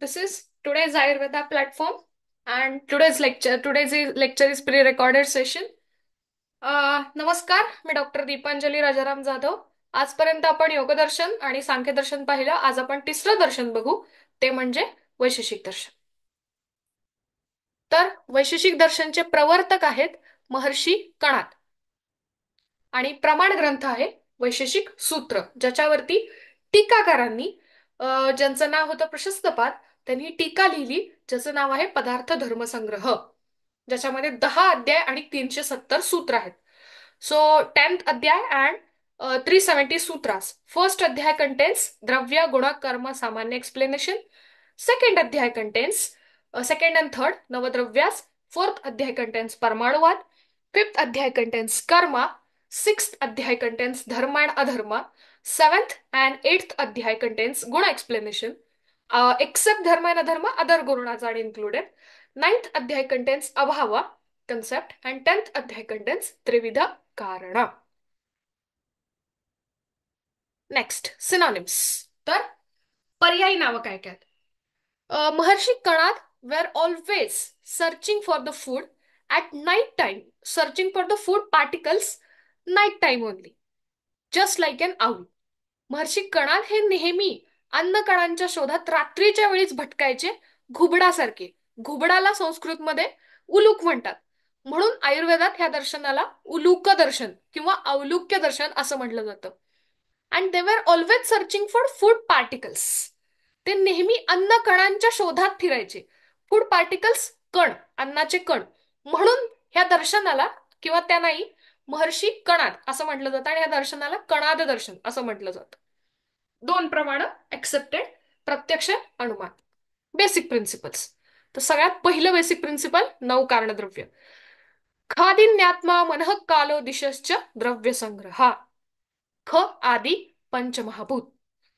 This is today's Ayurveda platform, and today's lecture is pre-recorded session. नमस्कार, मी doctor Deepanjali Rajaram Jadhav. आजपर्यंत आपण योगदर्शन आणि सांख्यदर्शन पाहिलं. आज आपण तिसरं दर्शन बघू, ते म्हणजे वैशेषिक दर्शन. तर वैशेषिक दर्शनचे प्रवर्तक आहेत महर्षी कणाद आणि प्रमाण ग्रंथ आहे वैशेषिक सूत्र, ज्याच्यावरती टीकाकारांनी ज्यांचं नाव होतं प्रशस्तपाद, त्यांनी टीका लिहिली, ज्याचं नाव आहे पदार्थ धर्मसंग्रह, ज्याच्यामध्ये 10 अध्याय आणि 370 सूत्र आहेत. So 10th adhyaya and 370 sutras. First adhyaya contains dravya guna karma samanya explanation. Second adhyaya contains second and third navadravyas. Fourth adhyaya contains paramanuvada. Fifth adhyaya contains karma. Sixth adhyaya contains dharma and adharma. Seventh and eighth adhyaya contains guna explanation. Except dharma and adharma, other gunas are included. Ninth adhyaya contains abhava concept and 10th adhyaya contains trividha karana. Next synonyms. तर पर्यायी नावं काय काय आहेत? Maharshi Kanada were always searching for the food at night time, searching for the food particles night time only, just like an owl. Maharshi Kanada हे नेहमी अन्न कणांच्या शोधात रात्रीच्या वेळीच भटकायचे, घुबडासारखे. घुबडाला संस्कृतमध्ये उलूक म्हणतात, म्हणून आयुर्वेदात ह्या दर्शनाला उलूक दर्शन किंवा अवलुक्य दर्शन असं म्हटलं जातं. And they were always searching for food particles. ते नेहमी अन्न कणांच्या शोधात फिरायचे. फूड पार्टिकल्स, कण, अन्नाचे कण, म्हणून ह्या दर्शनाला किंवा त्या नाही महर्षी कणाद असं म्हटलं जातं, आणि ह्या दर्शनाला कणाद दर्शन असं म्हटलं जातं. दोन प्रमाण एक्सेप्टेड: प्रत्यक्ष, अनुमान. Basic principles. तर सगळ्यात पहिलं बेसिक प्रिन्सिपल, 9 कारणद्रव्य. खादिन्यात्मा मनः कालो दिशश्च द्रव्य संग्रहा. ख आदी पंचमहाभूत: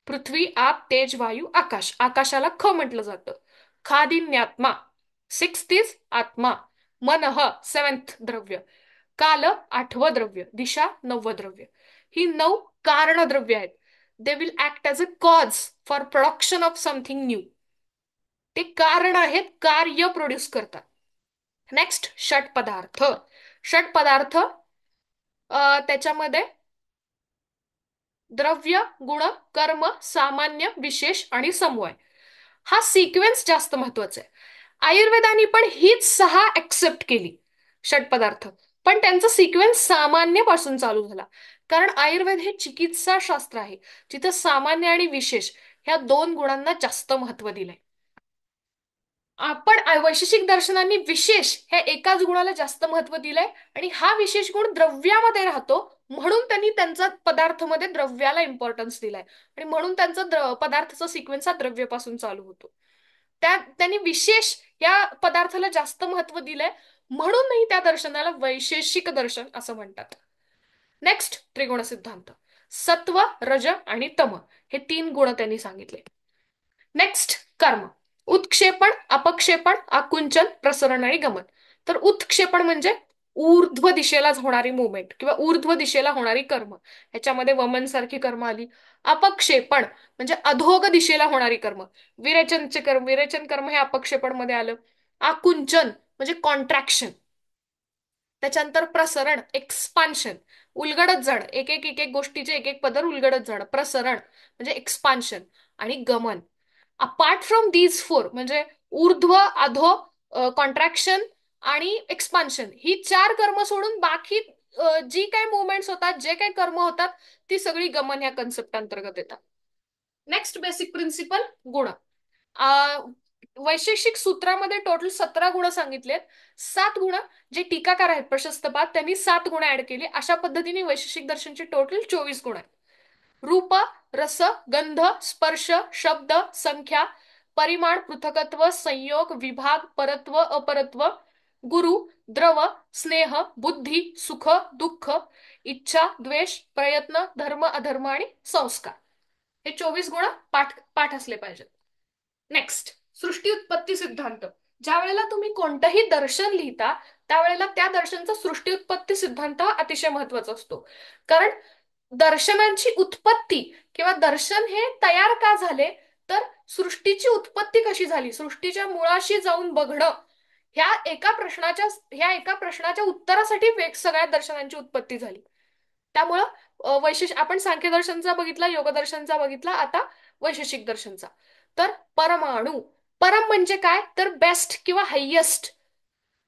पृथ्वी, आप, तेज, वायू, आकाश. आकाशाला ख म्हटलं जातं. खादिन्यात्मा, सिक्स्थ इज आत्मा. मनः, सेवन्थ द्रव्य. काल, 8वं द्रव्य. दिशा, 9वं द्रव्य. ही 9 कारणद्रव्य आहेत. They will act as a cause for production of something new. ते कारण आहेत, कार्य प्रोड्यूस करतात. नेक्स्ट षट पदार्थ. षट पदार्थ त्याच्यामध्ये द्रव्य, गुण, कर्म, सामान्य, विशेष आणि समवाय. हा सिक्वेन्स जास्त महत्वाचा आहे. आयुर्वेदाने पण हीच 6 एक्सेप्ट केली षटपदार्थ, पण त्यांचा सिक्वेन्स सामान्य पासून चालू झाला. कारण आयुर्वेद हे चिकित्सा शास्त्र आहे, जिथं सामान्य आणि विशेष ह्या 2 गुणांना जास्त महत्व दिलंय. आपण वैशेषिक दर्शनांनी विशेष ह्या एकाच गुणाला जास्त महत्व दिलंय, आणि हा विशेष गुण द्रव्यामध्ये राहतो, म्हणून त्यांनी त्यांचा पदार्थामध्ये द्रव्याला इम्पॉर्टन्स दिलाय, आणि म्हणून त्यांचा पदार्थाचा सिक्वेन्स हा द्रव्यापासून चालू होतो. त्यांनी विशेष या पदार्थाला जास्त महत्व दिलंय, म्हणूनही त्या दर्शनाला वैशेषिक दर्शन असं म्हणतात. नेक्स्ट त्रिगुण सिद्धांत. सत्व, रज आणि तम हे 3 गुण त्यांनी सांगितले. नेक्स्ट कर्म. उत्क्षेपण, अपक्षेपण, आकुंचन, प्रसरण आणि गमन. तर उत्क्षेपण म्हणजे ऊर्ध्व दिशेला होणारी मुवमेंट किंवा ऊर्ध्व दिशेला होणारी कर्म, ह्याच्यामध्ये वमन सारखी कर्म आली. अपक्षेपण म्हणजे अधोग दिशेला होणारी कर्म, विरेचनचे कर्म, विरेचन कर्म हे अपक्षेपण मध्ये आलं. आकुंचन म्हणजे कॉन्ट्रॅक्शन. त्याच्यानंतर प्रसरण, एक्सपान्शन, उलगडत जाणं, एक एक गोष्टीचे एक एक पदर उलगडत जाणं, प्रसरण म्हणजे एक्सपान्शन. आणि गमन. अपार्ट फ्रॉम दीज 4 म्हणजे ऊर्ध्व, अधो, कॉन्ट्रॅक्शन आणि एक्सपान्शन, ही 4 कर्म सोडून बाकी जी काही मुवमेंट्स होतात, जे काही कर्म होतात, ती सगळी गमन ह्या कन्सेप्ट अंतर्गत येतात. नेक्स्ट बेसिक प्रिन्सिपल, गुण. वैशेषिक सूत्रामध्ये टोटल 17 गुण सांगितलेत. 7 गुण जे टीकाकार आहेत प्रशस्तपाद, त्यांनी 7 गुण ऍड केली. अशा पद्धतीने वैशेषिक दर्शनचे टोटल 24 गुण आहेत. रूप, रस, गंध, स्पर्श, शब्द, संख्या, परिमाण, पृथकत्व, संयोग, विभाग, परत्व, अपरत्व, गुरु, द्रव, स्नेह, बुद्धी, सुख, दुःख, इच्छा, द्वेष, प्रयत्न, धर्म, अधर्म आणि संस्कार. हे 24 गुण पाठ असले पाहिजेत. नेक्स्ट सृष्टी उत्पत्ती सिद्धांत. ज्या वेळेला तुम्ही कोणतंही दर्शन लिहिता, त्यावेळेला त्या दर्शनचा सृष्टी उत्पत्ती सिद्धांत हा अतिशय महत्वाचा असतो. कारण दर्शनांची उत्पत्ती किंवा दर्शन हे तयार का झाले, तर सृष्टीची उत्पत्ती कशी झाली, सृष्टीच्या मुळाशी जाऊन बघणं, ह्या एका प्रश्नाच्या उत्तरासाठी सगळ्या दर्शनांची उत्पत्ती झाली. त्यामुळं आपण सांख्यदर्शनचा बघितला, योगदर्शनचा बघितला, आता वैशेषिक दर्शनचा. तर परमाणू, परम म्हणजे काय तर बेस्ट किंवा हायेस्ट,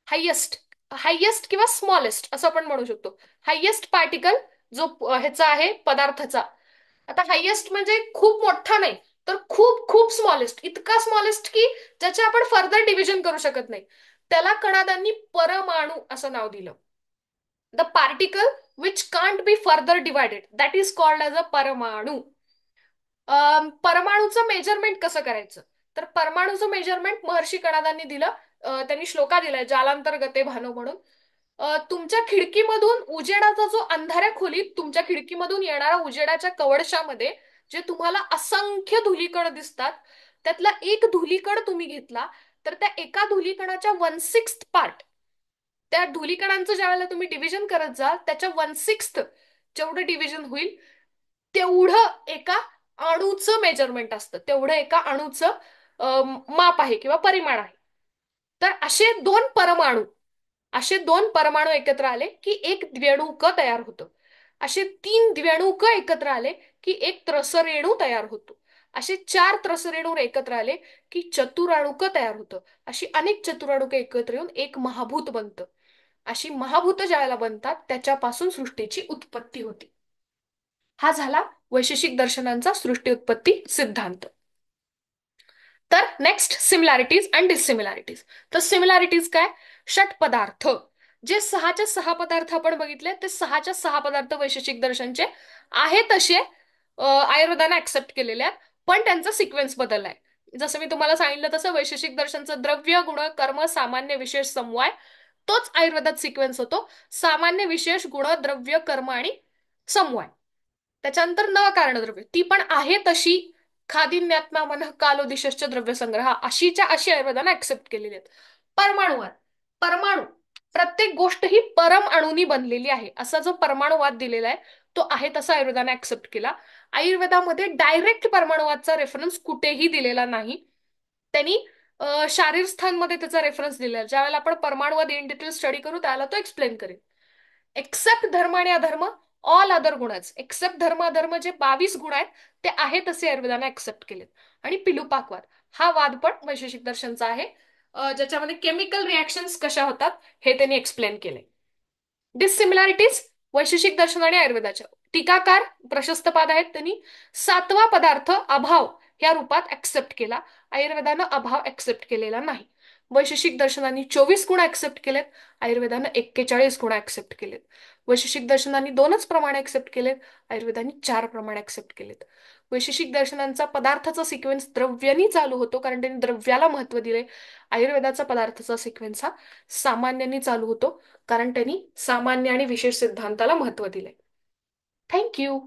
हायेस्ट हायेस्ट किंवा स्मॉलेस्ट असं आपण म्हणू शकतो. हायेस्ट पार्टिकल जो ह्याचा आहे पदार्थाचा. आता हायेस्ट म्हणजे खूप मोठा नाही, तर खूप खूप स्मॉलेस्ट, इतका स्मॉलेस्ट की ज्याचे आपण फर्दर डिव्हिजन करू शकत नाही, त्याला कणादांनी परमाणू असं नाव दिलं. The particle which can't be further divided, that is called as a परमाणू. परमाणूचं मेजरमेंट कसं करायचं, तर परमाणूचं मेजरमेंट महर्षी कणादांनी दिलं. त्यांनी श्लोका दिलाय, जालांतर्गते भानो म्हणून. तुमच्या खिडकीमधून उजेडाचा जो अंधाऱ्या खोलीत तुमच्या खिडकीमधून येणारा उजेडाच्या कवडशामध्ये जे तुम्हाला असंख्य धुलीकण दिसतात, त्यातला एक धुलीकण तुम्ही घेतला, तर त्या एका धुलीकणाच्या 1/6 पार्ट, त्या धुलीकणांचं ज्या वेळेला तुम्ही डिव्हिजन करत जाल, त्याच्या 1/6 जेवढं डिव्हिजन होईल, तेवढं एका अणूचं मेजरमेंट असतं, तेवढं एका अणूचं माप आहे किंवा परिमाण आहे. तर असे दोन परमाणू एकत्र आले की एक द्व्यणुक तयार होतं. असे 3 द्व्यणुक एकत्र आले की एक त्रसरेणू तयार होतो. असे 4 त्रसरेणू एकत्र आले की चतुराणुक तयार होतं. अशी अनेक चतुराणुक एकत्र येऊन एक महाभूत बनतं. अशी महाभूत ज्याला बनतात त्याच्यापासून सृष्टीची उत्पत्ती होती. हा झाला वैशेषिक दर्शनांचा सृष्टी उत्पत्ती सिद्धांत. तर नेक्स्ट सिमिलॅरिटीज अँड डिसिमिलॅरिटीज. तर सिमिलॅरिटीज काय, षट पदार्थ, जे 6च्या 6 पदार्थ आपण बघितले, ते 6च्या 6 पदार्थ वैशेषिक दर्शनचे आहे तसे आयुर्वेदाने ऍक्सेप्ट केलेले आहेत, पण त्यांचा सिक्वेन्स बदललाय. जसं मी तुम्हाला सांगितलं तसं वैशेषिक दर्शनचं द्रव्य गुण कर्म सामान्य विशेष समवाय, तोच आयुर्वेदात सिक्वेन्स होतो. सामान्य विशेष गुण द्रव्य कर्म आणि समवाय. त्याच्यानंतर न कारणद्रव्य, ती पण आहे तशी, खादिन्यात्मा मन कालोदिशश्च द्रव्यसंग्रह, अशीच्या अशी आयुर्वेदाने ऍक्सेप्ट केलेली आहेत. परमाणुवाद, परमाणू, प्रत्येक गोष्ट ही परम अणुनी बनलेली आहे, असा जो परमाणुवाद दिलेला आहे तो आहे तसा आयुर्वेदाने ऍक्सेप्ट केला. आयुर्वेदामध्ये डायरेक्ट परमाणुवादचा रेफरन्स कुठेही दिलेला नाही. त्यांनी शारीर स्थानमध्ये त्याचा रेफरन्स दिलेला, ज्यावेळेला आपण परमाणुवाद इन डिटेल स्टडी करू त्याला तो एक्सप्लेन करेल. एक्सेप्ट धर्म आणि अधर्म, ऑल अदर गुणच, एक्सेप्ट धर्म अधर्म जे 22 गुण आहेत ते आहे तसे आयुर्वेदाने एक्सेप्ट केलेत. आणि पिलुपाकवाद, हा वाद पण वैशेषिक दर्शनचा आहे, ज्याच्यामध्ये केमिकल रिॲक्शन्स कशा होतात हे त्यांनी एक्सप्लेन केले. डिसिमिलॅरिटीज वैशेषिक दर्शन आणि आयुर्वेदाच्या, टीकाकार प्रशस्तपाद आहेत, त्यांनी 7वा पदार्थ अभाव या रूपात ऍक्सेप्ट केला. आयुर्वेदानं अभाव ऍक्सेप्ट केलेला नाही. वैशेषिक दर्शनांनी 24 गुण ऍक्सेप्ट केलेत, आयुर्वेदानं 41 गुण ऍक्सेप्ट केलेत. वैशेषिक दर्शनांनी 2च प्रमाण ऍक्सेप्ट केलेत, आयुर्वेदाने 4 प्रमाण ऍक्सेप्ट केलेत. वैशेषिक दर्शनांचा पदार्थाचा सिक्वेन्स द्रव्यानी चालू होतो, कारण त्यांनी द्रव्याला महत्व दिले. आयुर्वेदाचा पदार्थाचा सिक्वेन्स हा सामान्यांनी चालू होतो, कारण त्यांनी सामान्य आणि विशेष सिद्धांताला महत्व दिले. थँक्यू.